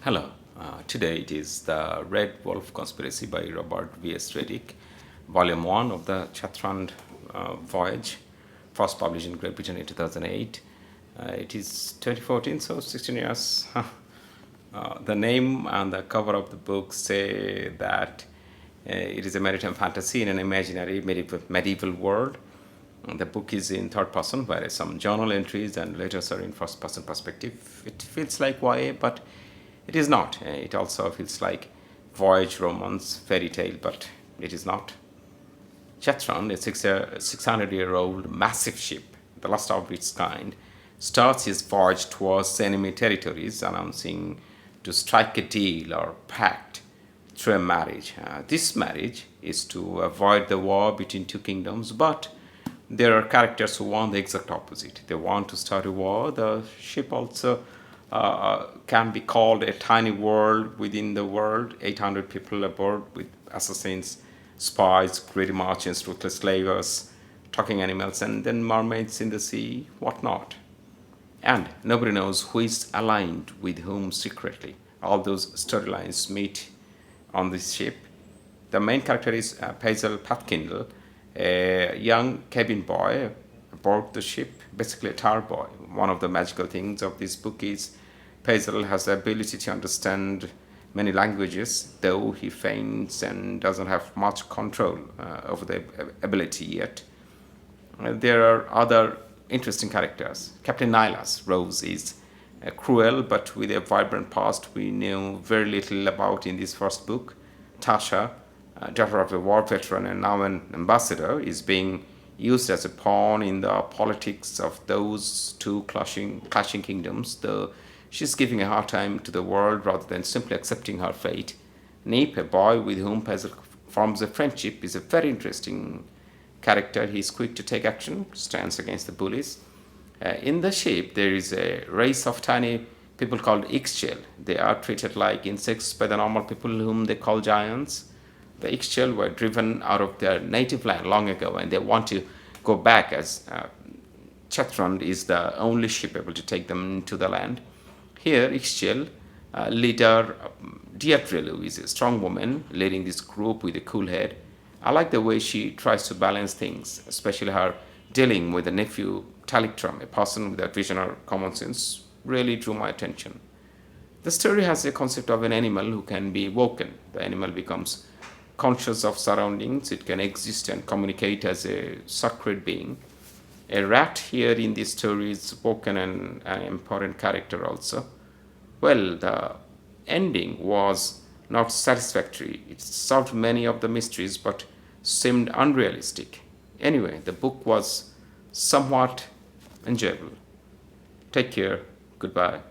Hello. Today it is the Red Wolf Conspiracy by Robert V.S. Redick, Volume 1 of the Chathrand Voyage, first published in Great Britain in 2008. It is 2014, so 16 years. The name and the cover of the book say that it is a maritime fantasy in an imaginary medieval world. The book is in third person, whereas some journal entries and letters are in first person perspective. It feels like YA, but it is not. It also feels like voyage romance, fairy tale, but it is not. Chathrand, a 600-year-old massive ship, the last of its kind, starts his voyage towards enemy territories, announcing to strike a deal or pact through a marriage. This marriage is to avoid the war between two kingdoms, but there are characters who want the exact opposite. They want to start a war. The ship also can be called a tiny world within the world. 800 people aboard with assassins, spies, greedy merchants, ruthless slavers, talking animals, and then mermaids in the sea, whatnot. And nobody knows who is aligned with whom secretly. All those storylines meet on this ship. The main character is Paisel Pathkindle, a young cabin boy aboard the ship, basically a tar boy. One of the magical things of this book is Paisel has the ability to understand many languages, though he feigns and doesn't have much control over the ability yet. There are other interesting characters. Captain Nylas Rose is cruel but with a vibrant past we knew very little about in this first book. Tasha, daughter of a war veteran and now an ambassador, is being used as a pawn in the politics of those two clashing kingdoms, though she's giving a hard time to the world rather than simply accepting her fate. Nip, a boy with whom Paisel forms a friendship, is a very interesting character. He's quick to take action, stands against the bullies. In the ship, there is a race of tiny people called Ixchel. They are treated like insects by the normal people whom they call giants. The Ixchel were driven out of their native land long ago and they want to go back as Chathrand is the only ship able to take them to the land. Here, Ixchel, leader Deirdre is a strong woman leading this group with a cool head. I like the way she tries to balance things, especially her dealing with the nephew Taliktram, a person without vision or common sense, really drew my attention. The story has a concept of an animal who can be woken. The animal becomes conscious of surroundings, it can exist and communicate as a sacred being. A rat here in this story is woken and an important character also. Well, the ending was not satisfactory. It solved many of the mysteries but seemed unrealistic. Anyway, the book was somewhat enjoyable. Take care. Goodbye.